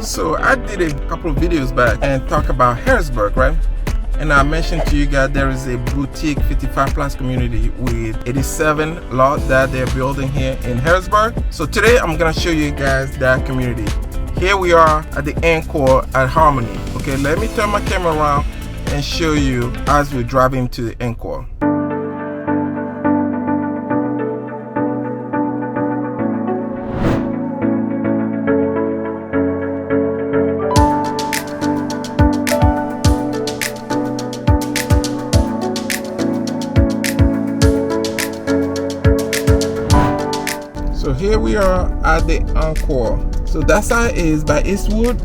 So I did a couple of videos back and talk about Harrisburg, right? And I mentioned to you guys there is a boutique 55 plus community with 87 lots that they're building here in Harrisburg. So today I'm gonna show you guys that community. Here we are at the Encore at Harmony. Okay, let me turn my camera around and show you as we're driving to the Encore. So here we are at the Encore. So that side is by Eastwood,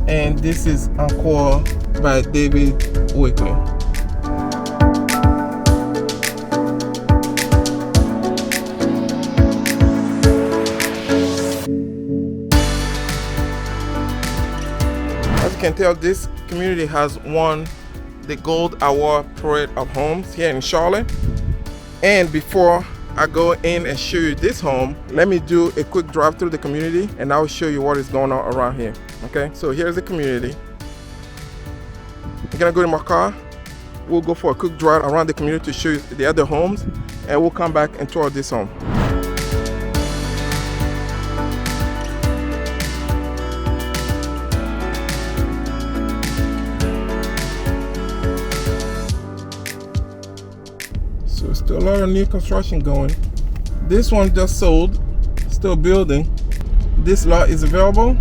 and this is Encore by David Wickley. As you can tell, this community has won the Gold Award Parade of Homes here in Charlotte. And before I go in and show you this home, let me do a quick drive through the community and I'll show you what is going on around here. Okay, so here's the community. I'm gonna go to my car. We'll go for a quick drive around the community to show you the other homes, and we'll come back and tour this home. So still a lot of new construction going. This one just sold, still building. This lot is available.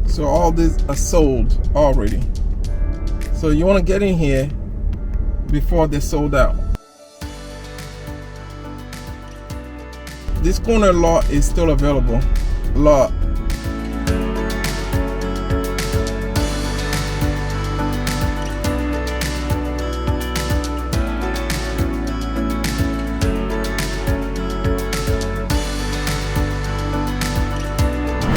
So all these are sold already. So you want to get in here before they're sold out. This corner lot is still available. Lot.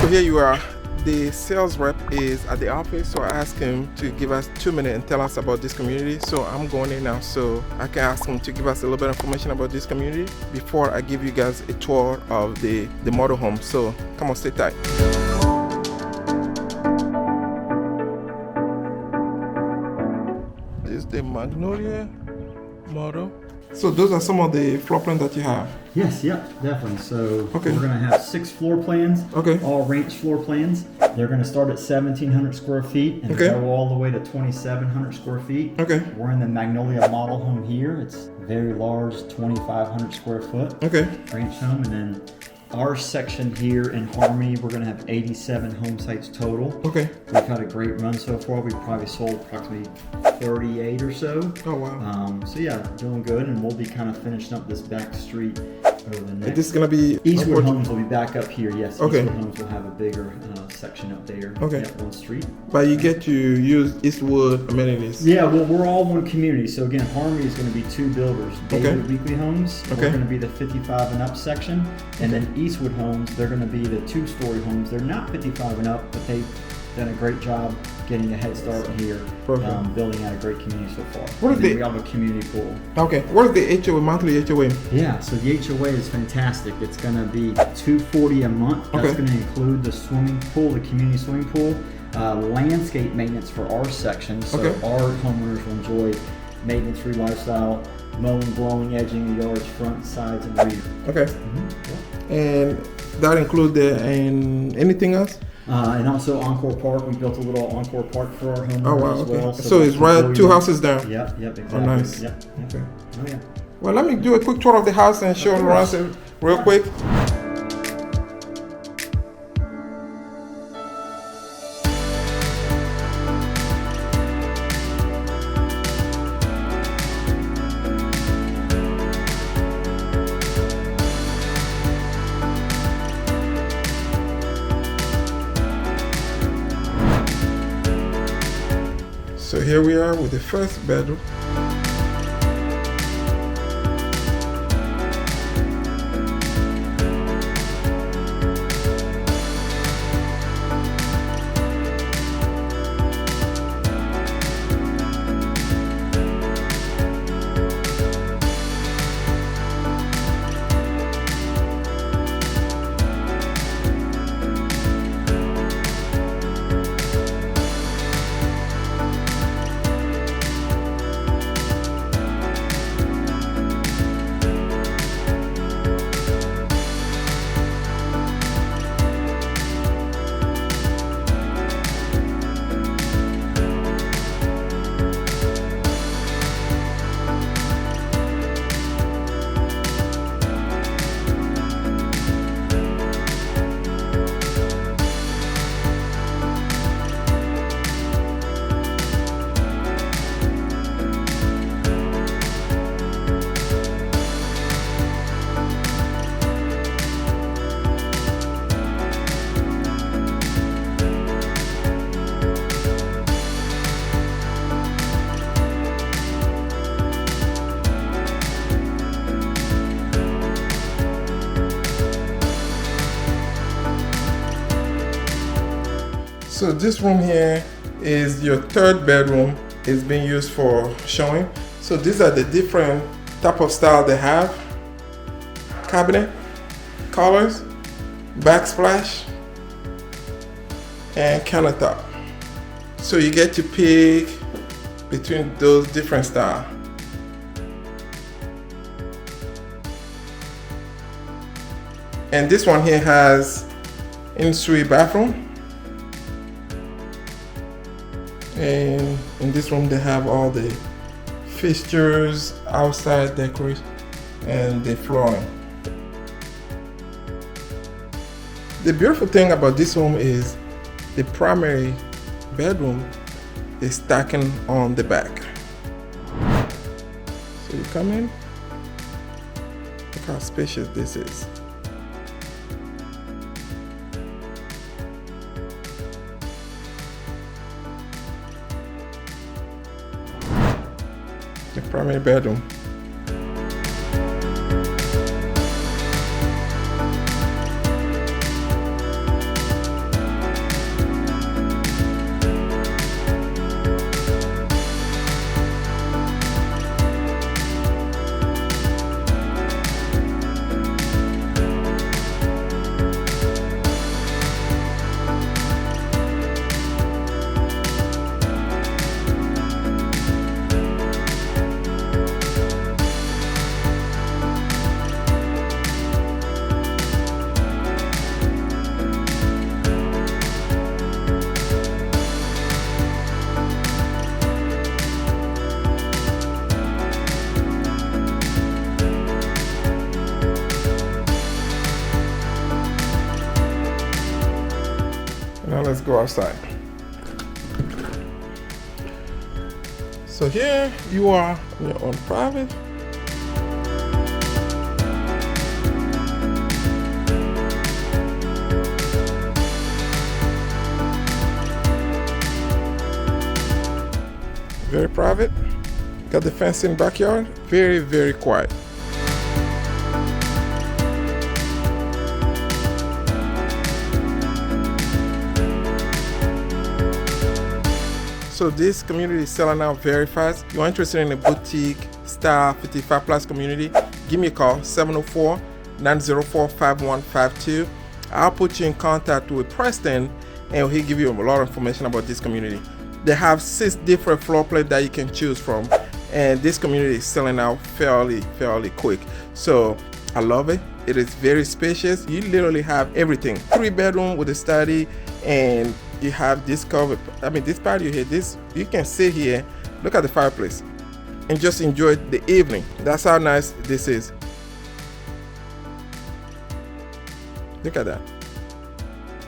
So here you are. The sales rep is at the office, so I asked him to give us 2 minutes and tell us about this community. So I'm going in now so I can ask him to give us a little bit of information about this community before I give you guys a tour of the model home. So come on, stay tight. This is the Magnolia model. So those are some of the floor plans that you have. Yes, yep, definitely. So okay, we're going to have 6 floor plans, okay, all ranch floor plans. They're going to start at 1,700 square feet and okay, go all the way to 2,700 square feet. Okay. We're in the Magnolia model home here. It's very large, 2,500 square foot, okay, ranch home. And then our section here in Harmony, we're going to have 87 home sites total. Okay. We've had a great run so far. We've probably sold approximately 38 or so. Oh, wow. So yeah, doing good, and we'll be kind of finishing up this back street over the next. This is going to be Eastwood Homes will be back up here, yes. Okay. Eastwood Homes will have a bigger section up there. Okay. At one street. But you get to use Eastwood amenities. Yeah, well, we're all one community. So again, Harmony is going to be 2 builders. David Okay. Weekly Homes, Okay. we're going to be the 55 and up section. And then Eastwood Homes, they're going to be the 2-story homes. They're not 55 and up, but they've done a great job getting a head start here, building out a great community so far. What is we have a community pool. Okay, what is the HOA, monthly HOA? Yeah, so the HOA is fantastic. It's going to be $240 a month. That's going to include the swimming pool, the community swimming pool, landscape maintenance for our section. So our homeowners will enjoy maintenance-free lifestyle, mowing, blowing, edging the yards, front, sides, and rear. Okay. And that includes and anything else? And also Encore Park. We built a little Encore Park for our homeowners as well. So it's right 2 houses down? Yep, exactly. Oh, nice. Yep. Okay. Oh, yeah. Well, let me do a quick tour of the house and show around real quick. So here we are with the first bedroom. So this room here is your third bedroom. It's being used for showing. So these are the different type of style they have. Cabinet, colors, backsplash, and countertop. So you get to pick between those different styles. And this one here has in-suite bathroom. And in this room they have all the fixtures, outside decoration, and the flooring. The beautiful thing about this home is the primary bedroom is stacking on the back. So you come in, look how spacious this is. The primary bedroom. Now let's go outside. So here you are in your own private. Very private. Got the fence in backyard. Very, very quiet. So this community is selling out very fast. If you're interested in a boutique style 55 plus community, give me a call, 704-904-5152. I'll put you in contact with Preston and he'll give you a lot of information about this community. They have 6 different floor plans that you can choose from, and this community is selling out fairly quick. So I love it. It is very spacious. You literally have everything. 3 bedroom with a study, and you have this covered. I mean, this patio here, this you can sit here, look at the fireplace, and just enjoy the evening. That's how nice this is. Look at that.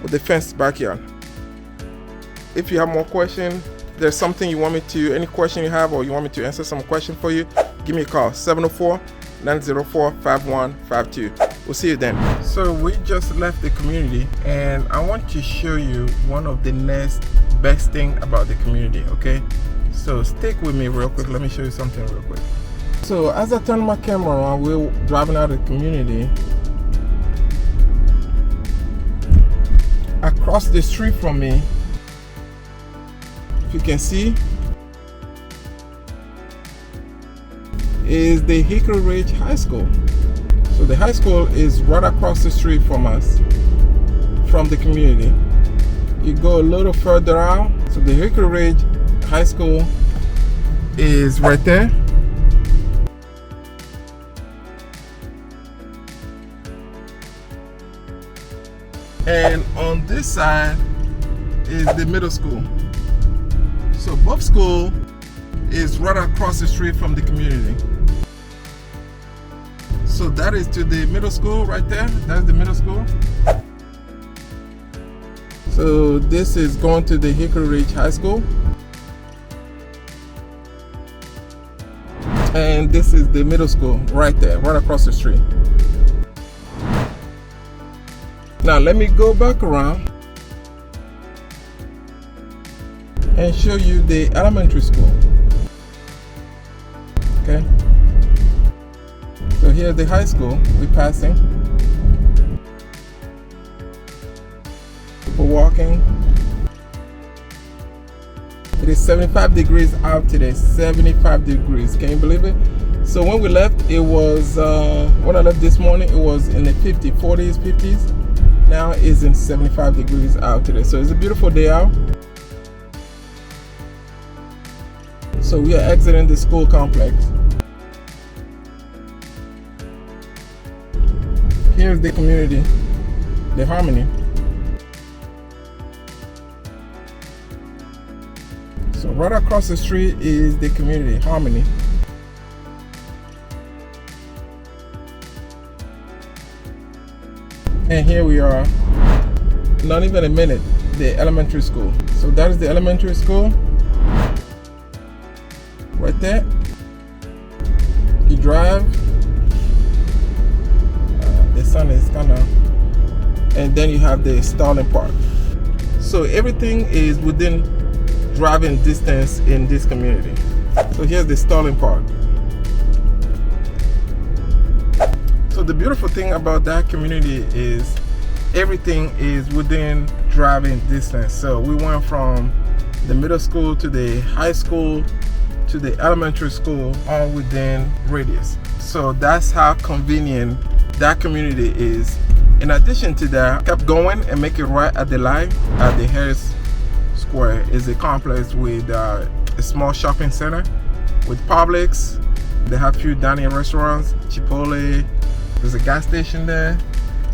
With the fenced backyard. If you have more questions, there's something you want me to, any question you have, or you want me to answer some question for you, give me a call, 704-904-5152. We'll see you then. So we just left the community, and I want to show you one of the next best thing about the community, okay? So stick with me real quick. Let me show you something real quick. So as I turn my camera on, we're driving out of the community. Across the street from me, if you can see, is the Hickory Ridge High School. So the high school is right across the street from us, from the community. You go a little further out, so the Hickory Ridge High School is right there. And on this side is the middle school. So both school is right across the street from the community. So that is to the middle school right there. That's the middle school. So this is going to the Hickory Ridge High School. And this is the middle school right there, right across the street. Now let me go back around and show you the elementary school. Okay. So here's the high school we're passing. People walking. It is 75 degrees out today. 75 degrees. Can you believe it? So when we left, it was when I left this morning, it was in the 40s, 50s. Now it's in 75 degrees out today. So it's a beautiful day out. So we are exiting the school complex. Here's the community, the Harmony. So right across the street is the community, Harmony. And here we are, not even a minute, the elementary school. So that is the elementary school. Right there. You drive. The sun is kind of, and then you have the Starling Park. So everything is within driving distance in this community. So here's the Starling Park. So the beautiful thing about that community is everything is within driving distance. So we went from the middle school to the high school to the elementary school, all within radius. So that's how convenient that community is. In addition to that, kept going and make it right at the line at the Harris Square is a complex with a small shopping center with Publix. They have few dining restaurants, Chipotle. There's a gas station there,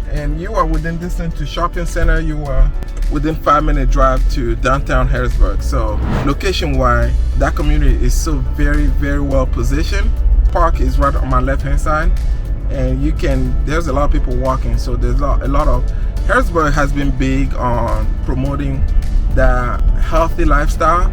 and you are within distance to shopping center. You are within 5-minute drive to downtown Harrisburg. So location-wise, that community is so very, very well positioned. Park is right on my left-hand side, and there's a lot of people walking. So there's a lot of, Harrisburg has been big on promoting the healthy lifestyle.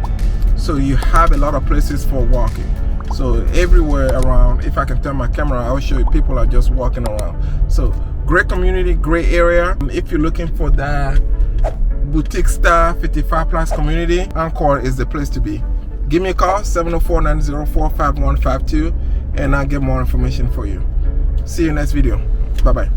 So you have a lot of places for walking. So everywhere around, if I can turn my camera, I'll show you people are just walking around. So great community, great area. If you're looking for that boutique style 55 plus community, Encore is the place to be. Give me a call, 704-904-5152, and I'll get more information for you. See you next video. Bye bye.